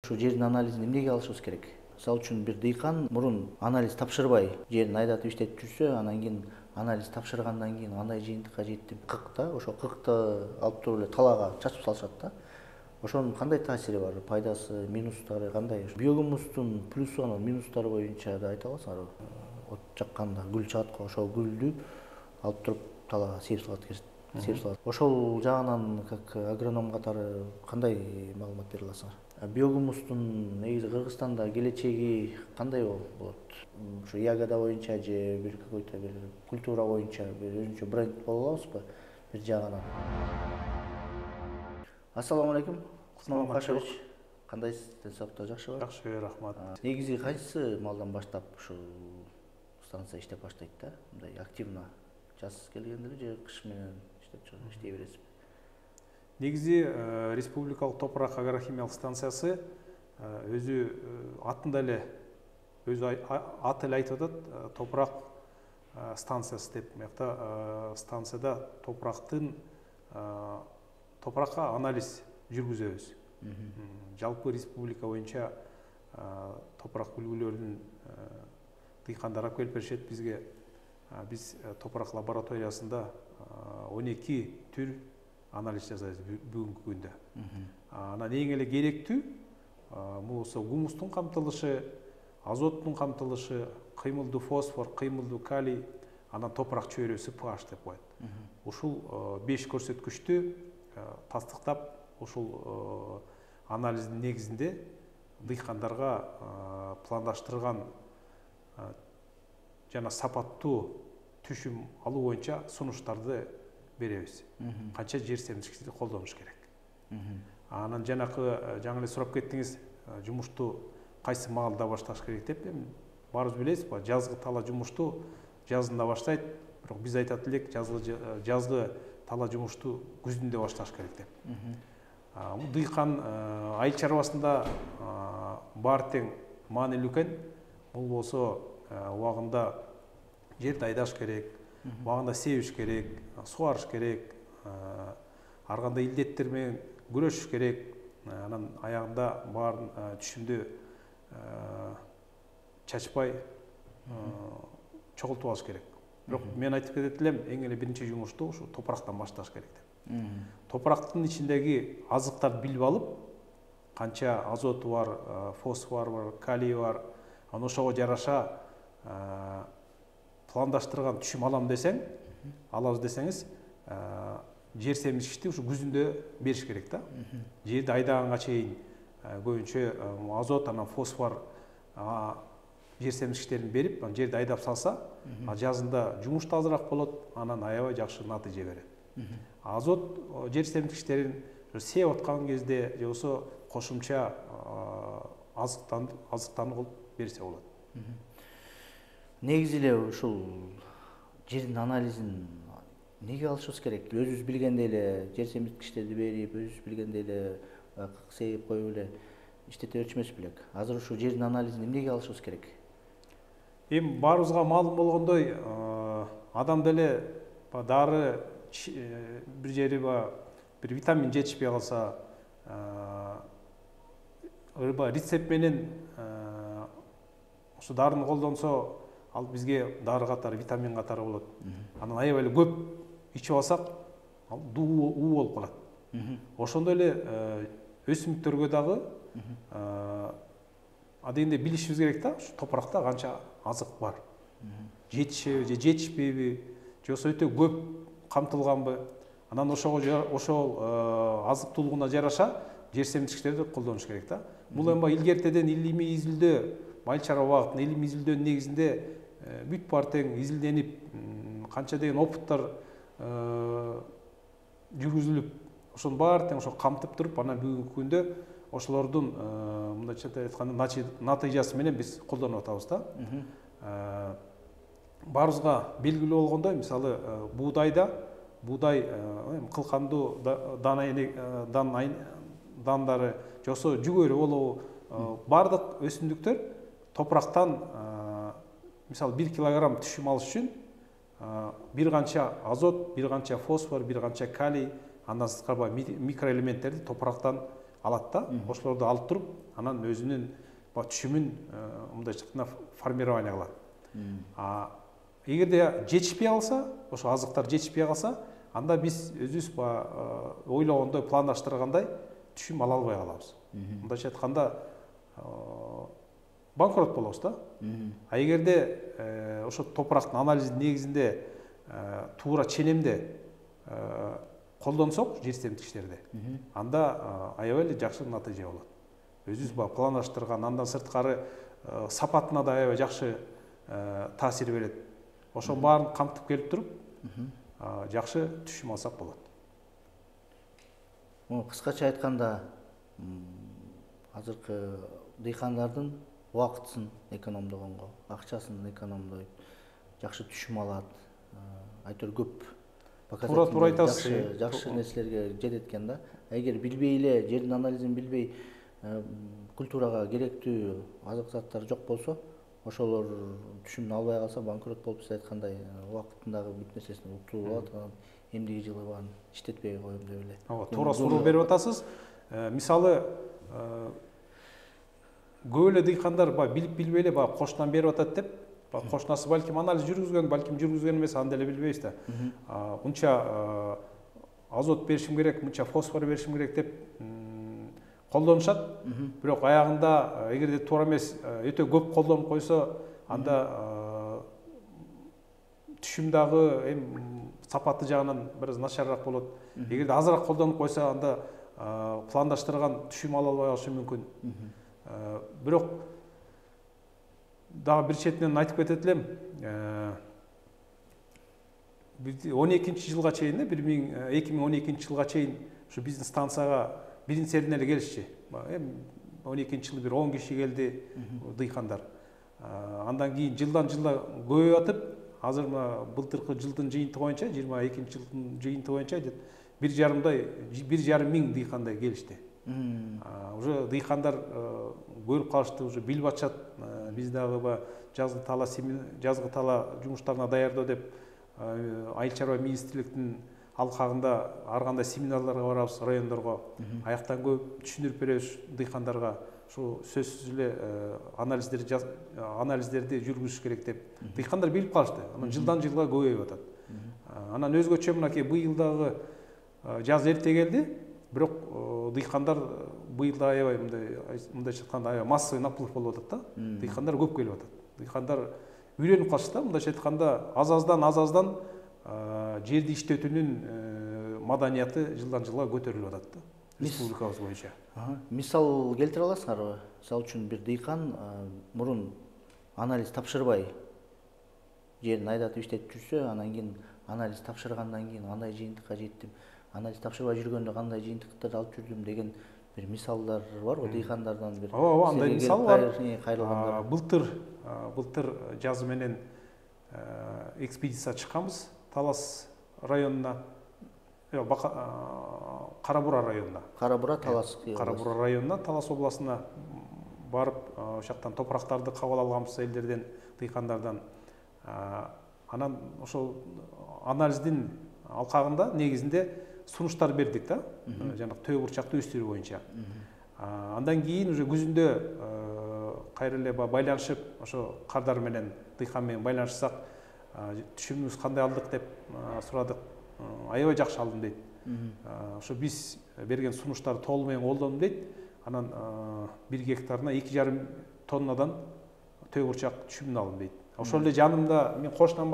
Ошо жердин анализин эмнеге алышыбыз керек? Мисалы үчүн бир дыйкан мурун анализ тапшырбай жерин айдатып иштетип жүрсө, анан кийин анализ тапшыргандан кийин андай жыйынтыкка жетти кыкта, ошо кыкты алып туруп эле талаага чачып салышат да. Ошонун кандай таасири бар? Пайдасы, минустары кандай? Биогумустун плюсу анан минустары боюнча да айта аласыңарбы? От жакканда гүл чыгат го, ошол гүлдү алып туруп талаага себип салат. Ошол жагынан как агроном катары кандай маалымат бере аласыңар? Биогумустун негизи Кыргызстанда келечеги кандай болот? Ошо ягода боюнча же бир какой-то бир культура боюнча бир өзүнчө бренд боло алабызбы бир жагынан? Ассаламу алейкум. Кусман Кашевич. Кандайсыз? Денсаулыкта жакшыбы? Жакшы, рахмат. Негизи кайсы малдан баштап ушул станция иштеп баштайт да? Мындай активно жаз келгенде эле же кыш менен иштей бересизби? Негизи республикалык топурак агрохимиялык станциясы өзү атында эле өзү аты эле айтып атат, топурак станциясы деп. Мыякта станцияда топуракка анализ жүргүзөбүз. Жалпы республика боюнча топурак үлгүлөрүн дыйкандар алып келип беришет бизге. Биз топурак лабораториясында 12 түр анализ жасайбыз бүгүнкү күндө. Анан эң эле керектүү бул гумустун камтылышы, азоттун камтылышы, кыймылдуу фосфор, кыймылдуу калий, анан топурак чөйрөсү pH деп коет. Ушул 5 көрсөткүчтү тастыктап, ушул анализдин негизинде дыйкандарга пландаштырган жана сапаттуу түшүм алуу боюнча сунуштарды беребиз. Канча жер семчиликти колдонуш керек. Анан жаңы эле сурап кеттиңиз, жумушту кайсы маалда башташ керек деп. Баарыбыз билесизби, жазгы тала жумушту жазында баштайт, бирок биз айтат элек, жазгы тала жумушту күздүндө башташ керек деп. Бул дыйкан айыл чарбасында баары тең маанилүү экен. Бул болсо убагында жерди айдаш керек, убагында себиш керек, сугарыш керек, ар кандай илдеттер менен күрөшүш керек. Анан аягында баарын түшүмдө чачпай чогултуп алыш керек. Бирок мен айтып кетет элем, эң эле биринчи жумушту ушу топурактан башташ керек деп. Топурактын ичиндеги азыктарды билип алып, канча азоту бар, фосфору бар, калий бар, анан ошого жараша пландаштырган түшүм алабыз десеңиз, жер семчиликти ушу күзүндө бериш керек да. Жерди айдаганга чейин көбүнчө азот, анан фосфор жер семчиликтерин берип, жерди айдап салса, жазында жумуш да азыраак болот, анан аябай жакшы натыйжа берет. Азот жер семчиликтерин сеп аткан кезде же болсо кошумча азыктанып кылып берсе болот. Негизи эле ушул жердин анализин неге алышыбыз керек? Өзүбүз билгендей эле жер семчиликтерди берип, өзүбүз билгендей эле сеип коюп эле иштете берчү эмес белек. Азыр ушул жердин анализин эмнеге алышыбыз керек? Эми баарыбызга маалым болгондой, адамда эле дары бир жери бир витамин жетишпей калса, рецепт менен ушу дарыны колдонсо, ал бизге дары катары, витамин катары болот. Анан аябай эле көп ичип алсак, ал уу болуп калат. Ошондой эле өсүмдүктөргө дагы адегенде билишибиз керек да, ушу топуракта канча азык бар. Жетишеби же жетишпейби, же болсо өтө көп камтылганбы. Анан ошол азыктуулугуна жараша жер семчиликтерди колдонуш керек да. Бул эми илгертеден илимий изилдөө, майыл чарба багытында илимий изилдөөнүн негизинде бүт баары тең изилденип, канча деген опыттар жүргүзүлүп, ошонун баары тең ошо камтып туруп, анан бүгүнкү күндө ошолордун мындайча айтканда натыйжасы менен биз колдонуп атабыз да. Баарыбызга белгилүү болгондой, мисалы буудай кылкандуу дандары, же болсо жүгөрү болобу, баардык өсүмдүктөр топурактан мисалы 1 килограмм түшүм алыш үчүн бир канча азот, бир канча фосфор, бир канча калий, андан сырткары микроэлементтерди топурактан алат да. Ошолорду алып туруп, анан өзүнүн түшүмүн мындайча айтканда формирование кылат. Эгерде жетишпей калса, ошо азыктар жетишпей калса, анда биз өзүбүз ойлогондой, пландаштыргандай түшүм ала албай калабыз. Мындайча айтканда банкрот болобуз да. А эгерде ошо топурактын анализинин негизинде туура ченемде колдонсок жер семирткичтерди, анда аябай эле жакшы натыйжа болот. Өзүбүз пландаштырган, андан сырткары сапатына да аябай жакшы таасир берет. Ошонун баарын камтып келип туруп, жакшы түшүм алсак болот. Кыскача айтканда, азыркы дыйкандардын убактысын экономдогонго, акчасын экономдойт, жакшы түшүм алат, айтор көп туура айтасыз. Жакшы нерселерге жетет экен да. Эгер билбей эле, жердин анализин билбей, культурага керектүү азык заттар жок болсо, ошолор түшүмүн албай калса, банкрот болуп, сиз айткандай убактындагы бүт нерсесин утуп алат, анан эмдиги жылы баарын иштетпей коем деп эле. Туура суроо берип атасыз. Мисалы, көп эле дыйкандар билип билбей эле кошунан берип атат деп, кошунасы балким анализ жүргүзгөн, балким жүргүзгөн эмес, аны деле билбейбиз да. Мынча азот беришим керек, мынча фосфор беришим керек деп колдонушат. Бирок аягында эгерде туура эмес, өтө көп колдонуп койсо, анда түшүм дагы сапаты жагынан бир аз начарыраак болот. Эгерде азыраак колдонуп койсо, анда пландаштырган түшүм ала албай калышы мүмкүн. Бирок дагы бир четинен айтып кетет элем, 12-жылга чейин, 2012-жылга чейин ушу биздин станцияга биринчи серден эле келишчи. 12-жылы бир 10 киши келди дыйкандар. Андан кийин жылдан жылда көбөйүп атып, азыр былтыркы жылдын жыйынтыгы боюнча, 22-жылдын жыйынтыгы боюнча 1,5 миң дыйкандай келишти. Уже дыйкандар көрүп калышты, уже билип атышат. Биз дагы жазгы тала жумуштарына даярдоо деп Айыл чарба министрликтин алкагында ар кандай семинарларга барабыз, райондорго. Аяктан көп түшүндүрүп беребиз дыйкандарга. Ушу сөзсүз эле анализдерди жүргүзүш керек деп. Дыйкандар билип калышты. Анан жылдан жылга көбөйүп атат. Анан өзгөчө мынакей быйыл дагы жаз эрте келди, бирок дыйкандар быйыл да аябай мындайча айтканда аябай массовый наплыв болуп атат да. Дыйкандар көп келип атат. Дыйкандар үйрөнүп калышты да, мындайча айтканда аз-аздан жерди иштетүүнүн маданияты жылдан жылга көтөрүлүп атат да. Республикабыз боюнча. Мисал келтире аласыңарбы? Мисалы үчүн бир дыйкан мурун анализ тапшырбай жерин айдатып иштетип жүрсө, анан кийин анализ тапшыргандан кийин андай жыйынтыкка жеттим, анализ тапшырбай жүргөндө кандай жыйынтыктарды алып жүрдүм деген бир мисалдар барбы дыйкандардан? Бир андай мисал бар. Кайрылгандар. Былтыр жазы менен экспедиция чыкканбыз Талас районуна, Кара-Бура районуна. Кара-Бура районуна, Талас областына барып, ошактан топурактарды кабыл алганбыз элдерден, дыйкандардан. Анан ошол анализдин алкагында негизинде сунуштар бердик да, жанагы төө бурчакты өстүрүү боюнча. Андан кийин уже күзүндө кайра эле байланышып, ошо кардар менен, дыйкан менен байланышсак, түшүмүбүз кандай алдык деп сурадык. Аябай жакшы алдым дейт. Ошо биз берген сунуштарды толук менен колдондум дейт. Анан 1 гектарына 2,5 тоннадан төө бурчак түшүмүн алдым дейт. Ошол эле жанымда мен кошунам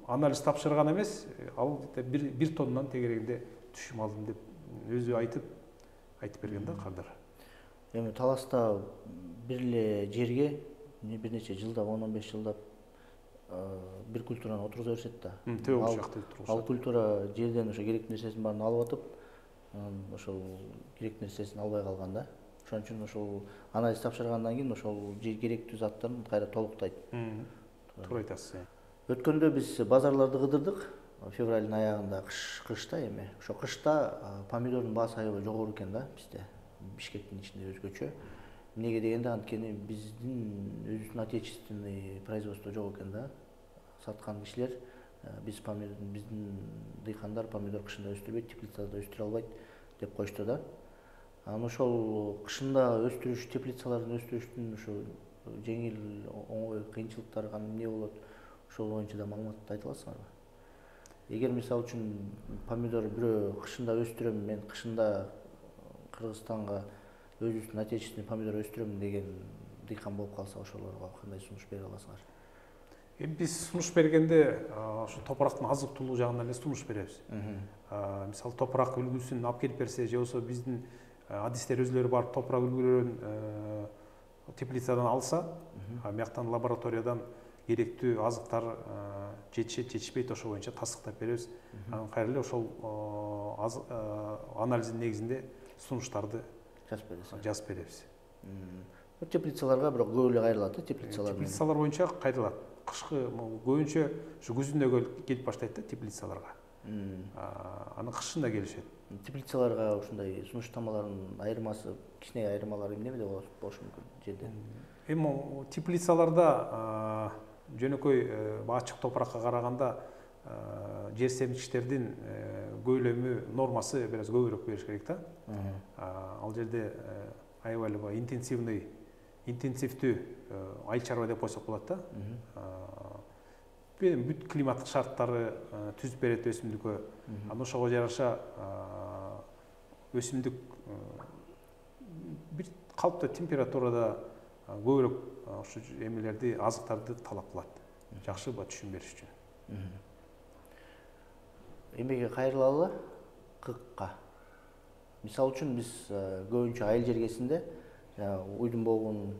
анализ тапшырган эмес, ал 1 тоннадан тегерегинде түшүм алдым деп өзү айтып берген да кардар. Эми Таласта бир эле жерге бир нече жылдап, 10-15 жылдап бир культураны отургуза беришет да. Төө бурчакты тургузат. Ал культура жерден ошо керектүү нерсесин баарын алып атып, ошол керектүү нерсесин албай калган да. Ошон үчүн ошол анализ тапшыргандан кийин ошол керектүү заттарын кайра толуктайт. Туура айтасыз. Өткөндө биз базарларды кыдырдык, февралдын аягында, кышта эми. Ошо кышта помидордун баасы аябай жогору экен да бизде. Бишкектин ичинде өзгөчө. Эмнеге дегенде, анткени биздин өзүбүздүн отечественный производство жок экен да. Саткан кишилер биздин дыйкандар помидор кышында өстүрбөйт, теплицада өстүрө албайт деп коюшту да. Анан ошол кышында өстүрүш, теплицаларын өстүрүштүн ошо жеңил, оңой кыйынчылыктары эмне болот? Ошол боюнча да маалымат айта аласыңарбы? Эгер мисалы үчүн помидор бирөө кышында өстүрөм, мен кышында Кыргызстанга өзүбүздүн отечественный помидор өстүрөм деген дыйкан болуп калса, ошолорго кандай сунуш бере аласыңар? Биз сунуш бергенде ошо топурактын азык тулуу жагынан эле сунуш беребиз. Мисалы топурак үлгүсүн алып келип берсе, же болбосо биздин адистер өзүлөрү барып топурак үлгүлөрүн теплицадан алса, бияктан лабораториядан керектүү азыктар жетишет жетишпейт, ошол боюнча тастыктап беребиз. Анан кайра эле ошол анализдин негизинде сунуштарды жазып беребиз. Теплицаларга бирок көп эле кайрылат, теплицалар. Теплицалар боюнча кайрылат. Кышкы көбүнчө ушу күзүндө келип баштайт да теплицаларга. Анан кышында келишет. Теплицаларга ушундай сунуштамалардын айырмасы, кичине айырмалары эмнеде болушу мүмкүн жерден? Эми теплицаларда жөнөкөй ачык топуракка караганда жер семчиктердин көйлөмү, нормасы бир аз көбүрөөк бериш керек да. Ал жерде аябай эле интенсивдүү айыл чарба деп койсок болот да. Бүт климаттык шарттары түзүп берет өсүмдүккө. Анан ошого жараша өсүмдүк бир калыптуу температурада көбүрөөк ушу эмелерди, азыктарды талап кылат. Жакшы түшүм бериш үчүн. Эмеге кайрылалы кыкка. Мисалы үчүн биз көбүнчө айыл жергесинде уйдун болгон,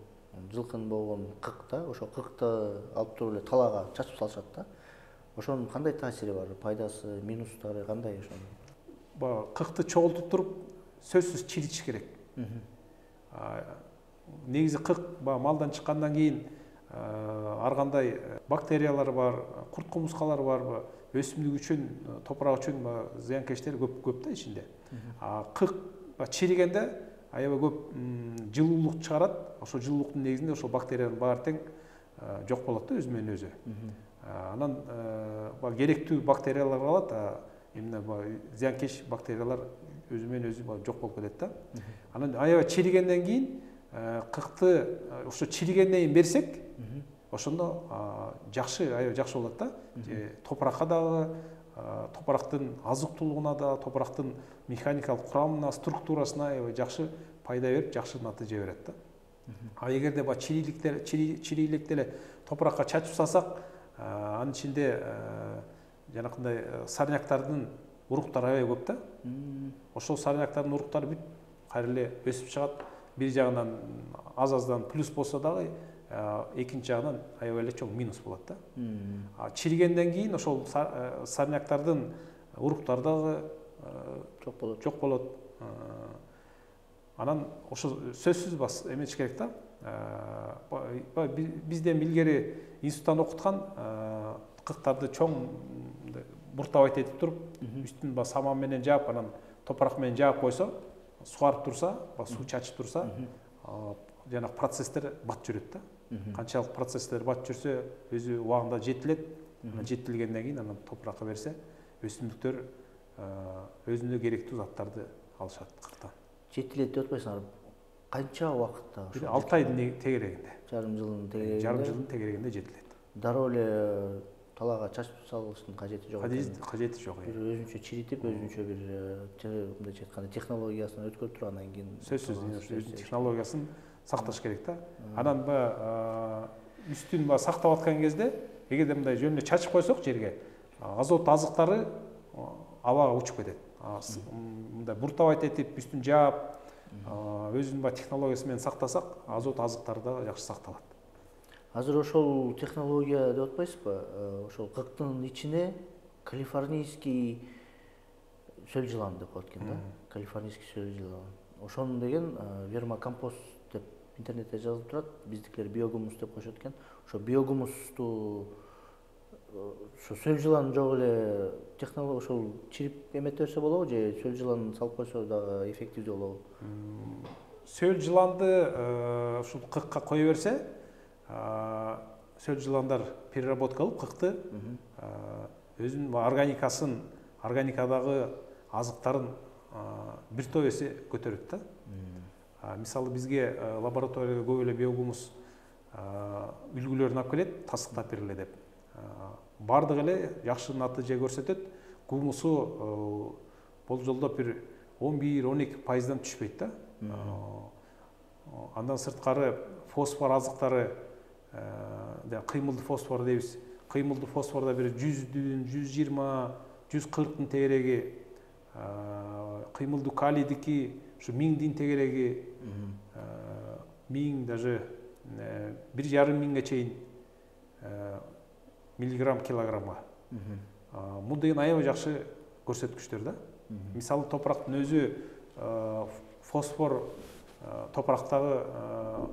жылкынын болгон кыкта, ошо кыкты алып туруп эле талаага чачып салышат да. Ошонун кандай таасири бар? Пайдасы, минустары кандай ошонун? Кыкты чогултуп туруп сөзсүз чиритиш керек. Негизи кык малдан чыккандан кийин ар кандай бактериялар бар, курт кумурскалар бар, өсүмдүк үчүн, топурак үчүн зыянкечтер көп да ичинде. Кык чиригенде аябай көп жылуулук чыгарат. Ошол жылуулуктун негизинде ошол бактериянын баары тең жок болот да өзү менен өзү. Анан керектүү бактериялар калат, эмне зыянкеч бактериялар өзү менен өзү жок болуп кетет да. Анан аябай чиригенден кийин кыкты ошо чиригенден кийин берсек, ошондо аябай жакшы болот да. Топуракка дагы, топурактын азыктуулугуна да, топурактын механикалык курамына, структурасына аябай жакшы пайда берип, жакшы натыйжа берет да. Эгерде чириликти эле топуракка чачып салсак, анын ичинде жанакындай сарняктардын уруктары аябай көп да. Ошол сарняктардын уруктары бүт кайра эле өсүп чыгат. Бир жагынан аз-аздан плюс болсо дагы, экинчи жагынан аябай эле чоң минус болот да. Чиригенден кийин ошол сарняктардын уруктары дагы жок болот. Анан ошо сөзсүз эметиш керек да. Бизден илгери институттан окуткан кыктарды чоң буртабайт этип туруп, үстүн саман менен жаап, анан топурак менен жаап койсо, сугарып турса, суу чачып турса, жанагы процесстер бат жүрөт да. Канчалык процесстер бат жүрсө, өзү убагында жетилет. Жетилгенден кийин анан топуракка берсе, өсүмдүктөр өзүнө керектүү заттарды алышат кыктан. Жетилет деп атпайсыңар? Канча убакытта? 6 айдын тегерегинде. Жарым жылдын тегерегинде жетилет. Дароо эле талаага чачып салыштын кажети жок. Кажети жок. Өзүнчө чиритип, өзүнчө бир мындайча айтканда технологиясын өткөрүп туруп, анан кийин сөзсүз өзүнүн технологиясын сакташ керек да. Анан үстүн сактап аткан кезде, эгерде мындай жөнүндө чачып койсок жерге, азот азыктары абага учуп кетет. Мындай буртабайт этип, үстүн жаап, өзүнүн технологиясы менен сактасак, азот азыктары да жакшы сакталат. Азыр ошол технология деп атпайсызбы? Ошол кыктын ичине калифорнийский сөл жылан деп коет экен да. Калифорнийский сөл жылан. Ошону деген вермокомпост деп интернетте жазылып турат. Биздикилер биогумус деп коюшат экен. Ошо биогумусту ошо сөл жылан жок эле технология ошол чирип эмете берсе болобу, же сөл жылан салып койсо дагы эффективдүү болобу? Сөл жыланды ушул кыкка кое берсе, сөл жыландар переработка кылып кыкты өзүнүн органикадагы азыктарын бир топ эсе көтөрөт да. Мисалы бизге лабораторияга көп эле биогумус үлгүлөрүн алып келет, тасыктап бергиле деп. Бардыгы эле жакшы натыйжа көрсөтөт. Гумусу болжолдоп бир 11-12% түшпөйт да. Андан сырткары фосфор азыктары, кыймылдуу фосфор дейбиз. Кыймылдуу фосфорда бир 100-дүн, 120, 140-тын тегереги, кыймылдуу калийдики ушу 1000-дин тегереги, 1000 даже 1,5 миңге чейин миллиграмм килограммга. Бул деген аябай жакшы көрсөткүчтөр да. Мисалы топурактын өзү фосфор, топурактагы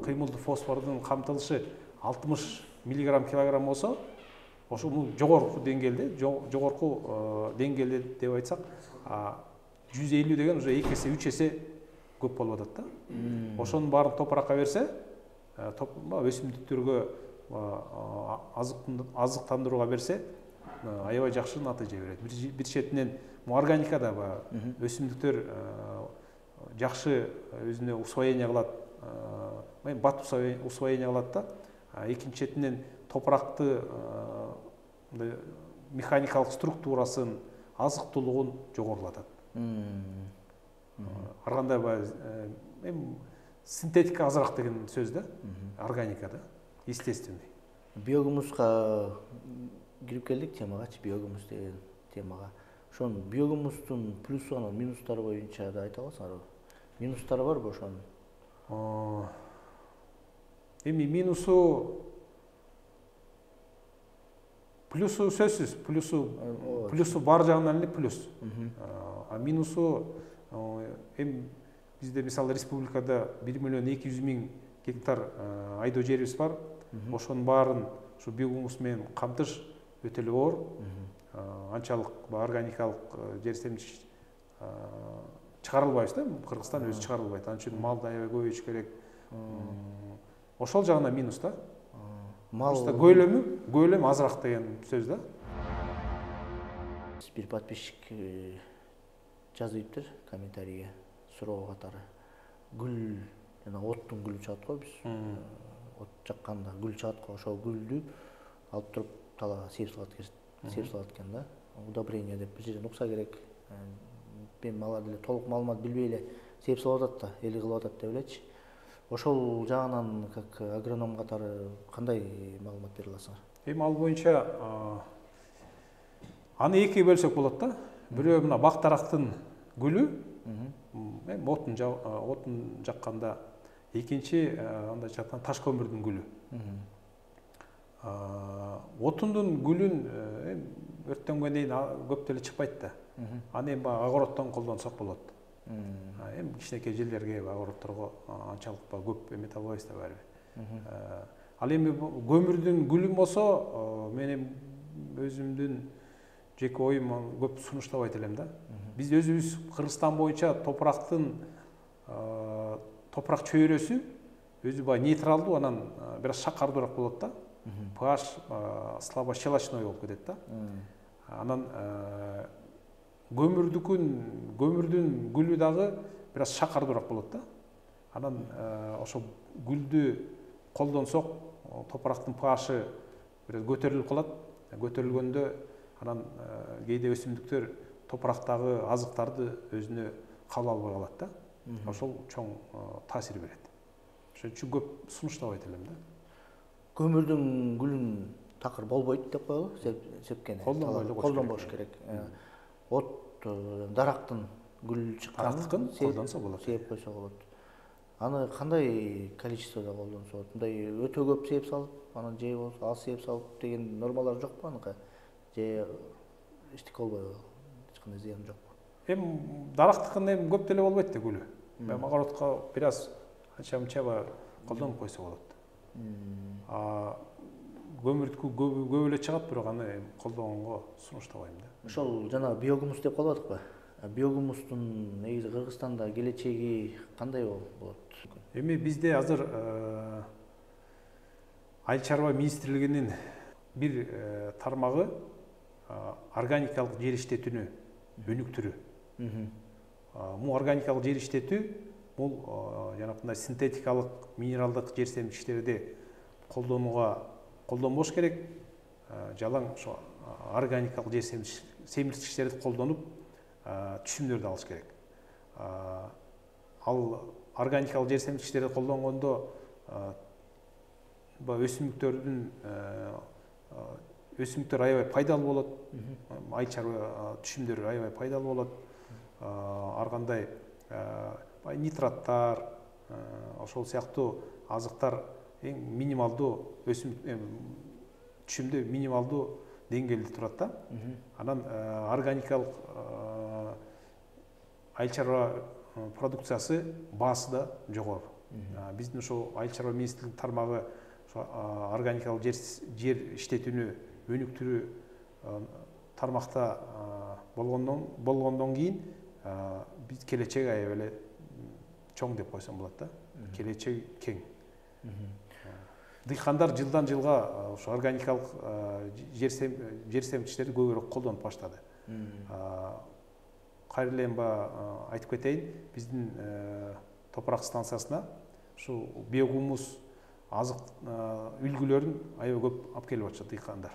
кыймылдуу фосфордун камтылышы 60 миллиграмм килограмм болсо, ошо бул жогорку деңгээлде, жогорку деңгээлде деп айтсак, 150 деген уже 2 эсе, 3 эсе көп болуп атат да. Ошонун баарын топуракка берсе, өсүмдүктөргө азыктандырууга берсе, аябай жакшы натыйжа берет. Бир четинен органикада өсүмдүктөр жакшы өзүнө усвоение кылат, бат усвоение кылат да. Экинчи четинен топуракты механикалык структурасын, азыктуулугун жогорулатат. Ар кандай синтетика азыраак деген сөз да, органикада, естественный. Биогумуска кирип келдик темагачы, биогумус деген темага. Ошон биогумустун плюсу, анан минустары боюнча да айта аласыңарбы? Минустары барбы ошонун? Эми минусу, плюсу сөзсүз, плюсу бар жагынан эле плюс. А минусу, эми бизде мисалы республикада 1,2 миллион гектар айдоо жерибиз бар. Ошонун баарын ушу биогумус менен камтыш өтө эле оор. Анчалык органикалык жер семчиш чыгарылбайбыз да, Кыргызстан өзү чыгарылбайт. Анын үчүн малды аябай көбөйтүш керек. Ошол жагына минус да. Мал көйлөмү азыраак деген сөз да. Бир подписчик жазыптыр комментарийге, суроо катары. Гүл, жана оттун гүлү чыгат го, биз от жакканда гүл чыгат го, ошол гүлдү алып туруп талаага сээп салат экен да. Удобрение деп бир жерден укса керек. Мен алар деле толук маалымат билбей эле сээп салып атат да, эли кылып атат деп элечи. Ошол жагынан как агроном катары кандай маалымат бере аласыңар? Эми ал боюнча аны экиге бөлсөк болот да. Бирөө мына бак дарактын гүлү, отун жакканда, экинчи андай жактан таш көмүрдүн гүлү. Отундун гүлүн өрттөнгөндөн кийин көп деле чыкпайт да. Аны эми огороддон колдонсок болот. Эми кичинекей жерлерге огороддорго анчалык көп эмете албайбыз да барыбир. Ал эми көмүрдүн гүлүн болсо, мен өзүмдүн жеке оюм көп сунуштабайт элем да. Биз өзүбүз Кыргызстан боюнча топурак чөйрөсү өзү баягы нейтралдуу, анан бир аз шакардуураак болот да. pH слабо щелочной болуп кетет да. Анан көмүрдүн гүлү дагы бир аз шакардуураак болот да. Анан ошо гүлдү колдонсок, топурактын pH-ы бир аз көтөрүлүп калат. Көтөрүлгөндө анан кээде өсүмдүктөр топурактагы азыктарды өзүнө кабыл албай калат да. Ошол чоң таасир берет. Ошон үчүн көп сунуштабайт элем да. Көмүрдүн гүлүн такыр болбойт деп коелу, сепкени. Колдонбош керек. От дарактын гүл чыкканын колдонсо болот. Сеп койсо болот. Аны кандай количествода колдонсо болот? Мындай өтө көп сеп салып, анан же болсо аз сеп салып деген нормалар жокпу аныкы? Же эчтеке болбойбу? Эч кандай зыян жокпу? Эми дарактыкын эми көп деле болбойт да гүлү. Эми огородко бир аз анча-мунча колдонуп койсо болот. Көмүрдүкү көп эле чыгат, бирок аны колдонгонго сунуштабайм да. Ошол жана биогумус деп калып атыкпы? Биогумустун негизи Кыргызстанда келечеги кандай болот? Эми бизде азыр Айыл чарба министрлигинин бир тармагы органикалык жер иштетүүнү өнүктүрүү. Бул органикалык жер иштетүү бул жанагындай синтетикалык минералдык жер семирткичтерди колдонбош керек. Жалаң ошо органикалык жер семирткичтерди колдонуп түшүмдөрдү алыш керек. Ал органикалык жер семирткичтерди колдонгондо өсүмдүктөр аябай пайдалуу болот. Айыл чарба түшүмдөр аябай пайдалуу болот. Ар кандай нитраттар, ошол сыяктуу азыктар эң минималдуу түшүмдө минималдуу деңгээлде турат да. Анан органикалык айыл чарба продукциясы баасы да жогору. Биздин ошо айыл чарба министрлигинин тармагы органикалык жер иштетүүнү өнүктүрүү тармакта болгондон кийин биз келечек аябай эле чоң деп койсом болот да. Келечек кең. Дыйкандар жылдан жылга ошо органикалык жер семирткичтерди көбүрөөк колдонуп баштады. Кайра эле айтып кетейин, биздин топурак станциясына ушу биогумус азык үлгүлөрүн аябай көп алып келип атышат дыйкандар.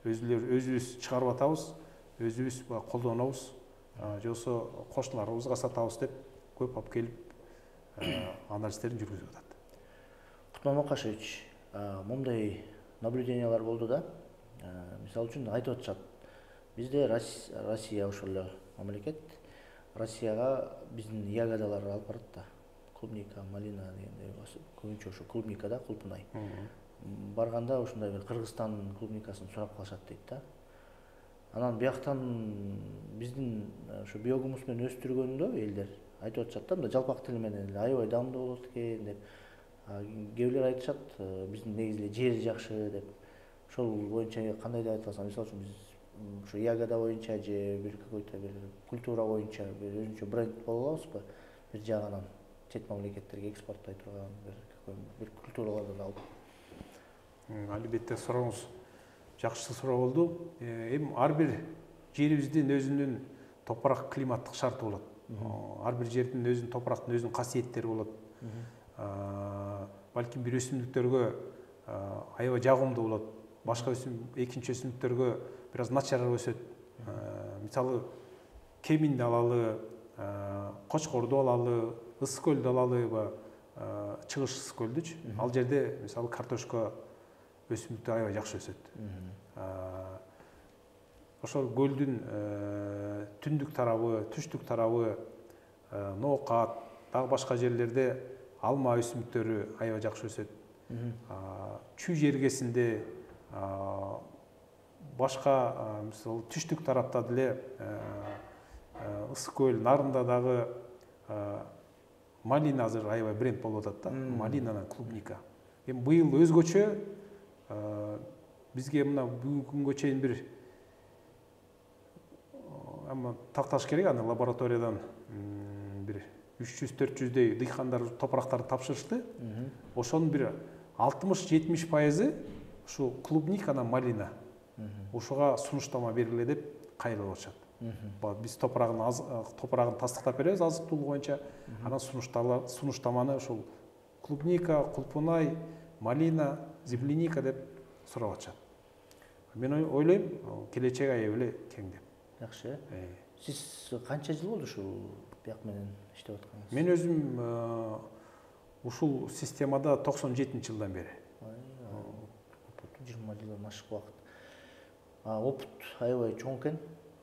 Өзүбүз чыгарып атабыз, өзүбүз колдонобуз, же болбосо кошуналарыбызга сатабыз деп көп алып келип анализдерин жүргүзүп атат. Кутман Макашевич, мындай наблюдениялар болду да. Мисалы үчүн айтып атышат. Бизде Россия ошол эле мамлекет. Россияга биздин ягодаларды алып барат да. Клубника, малина дегендей, көбүнчө ошо клубника да, кулпунай. Барганда ушундай бир Кыргызстан клубникасын сурап калышат дейт да. Анан бияктан биздин ошо биогумус менен өстүргөндө элдер айтып атышат да, мындай жалпак тил менен аябай даамдуу болот экен деп. Кээ бирлер айтышат, биздин негизи эле жери жакшы деп. Ошол боюнча кандай деп айта аласың? Мисалы үчүн биз ошо ягода боюнча же бир какой-то бир культура боюнча бир өзүнчө бренд боло алабызбы? Бир жагынан чет мамлекеттерге экспорттой турган бир культуралардан алып. Албетте сурооңуз жакшы суроо болду. Эми ар бир жерибиздин өзүнүн топурак климаттык шарты болот. Ар бир жердин өзүнүн топурактын өзүнүн касиеттери болот. Балким бир өсүмдүктөргө аябай жагымдуу болот. Башка экинчи өсүмдүктөргө бир аз начарыраак өсөт. Мисалы кеминди алалы, кочкорду алалы, ысык көлдү алалы, чыгыш ысык көлдүчү. Ал жерде мисалы картошка өсүмдүктөр аябай жакшы өсөт. Ошол көлдүн түндүк тарабы, түштүк тарабы, ноокат, дагы башка жерлерде алма өсүмдүктөрү аябай жакшы өсөт. Чүй жергесинде башка мисалы түштүк тарапта деле ысык көл, нарында дагы малина азыр аябай бренд болуп атат да. Малинанан клубника. Эми быйыл өзгөчө бизге мына бүгүнкү күнгө чейин бир такташ керек, аны лабораториядан бир 300-400 дыйкандар топурактарды тапшырышты. Ошонун бир 60-70% ушу клубниканан малина. Ушуга сунуштама бергиле деп кайрылып атышат. Биз топурагын тастыктап беребиз азык-тулук боюнча. Анан сунуштаманы ушул клубника, кулпунай, малина, земляника деп сурап атышат. Мен ойлойм, келечек аябай эле кең деп. Жакшы. Сиз канча жыл болду ушул бияк менен иштеп атканыңыз? Мен өзүм ушул системада 97-жылдан бери. 20 жылдан ашык убакыт. Опыт аябай чоң экен.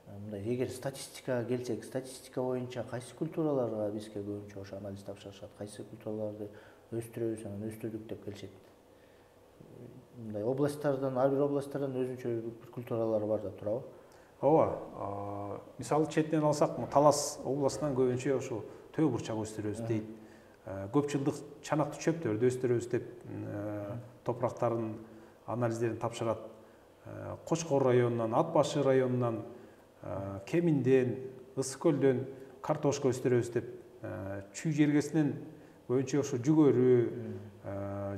Мындай эгер статистикага келсек, статистика боюнча кайсы культураларга бизге көбүнчө ошо анализ тапшырышат, кайсы культураларды өстүрөбүз, анан өстүрдүк деп келишет. Мындай областтардан, ар бир областтардан өзүнчө бир культуралары бар да турабы? Ооба. Мисалы четинен алсак, Талас областынан көбүнчө ошо төө бурчак өстүрөбүз дейт. Көп жылдык чанактуу чөптөрдү өстүрөбүз деп топурактардын анализдерин тапшырат. Кочкор районунан, Ат башы районунан, Кеминден, Ысык көлдөн картошка өстүрөбүз деп, чүй жергесинен көбүнчө ошо жүгөрү,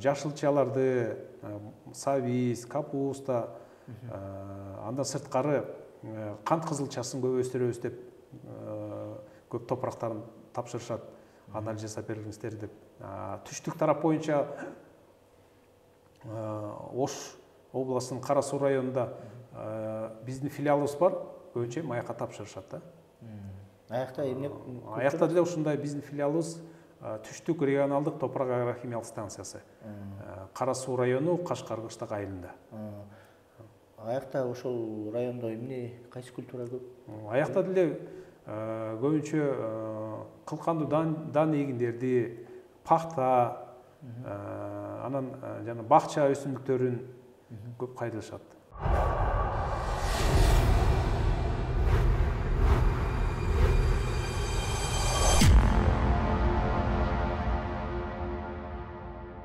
жашылчаларды, сабиз, капуста, андан сырткары кант кызылчасын көп өстүрөбүз деп көп топурактарын тапшырышат. анализ жасап бериңиздер деп. Түштүк тарап боюнча Ош областынын Кара Суу районунда биздин филиалыбыз бар, көбүнчө аякка тапшырышат да. Аякта эмне? Аякта деле ушундай биздин филиалыбыз Түштүк регионалдык топурак агрохимиялык станциясы. Кара Суу району Кашкар кыштак айылында. Аякта ошол райондо эмне, кайсы культура көп? Аякта деле көбүнчө кылкандуу дан эгиндерди, пахта, анан жана бакча өсүмдүктөрүн көп кайрылышат.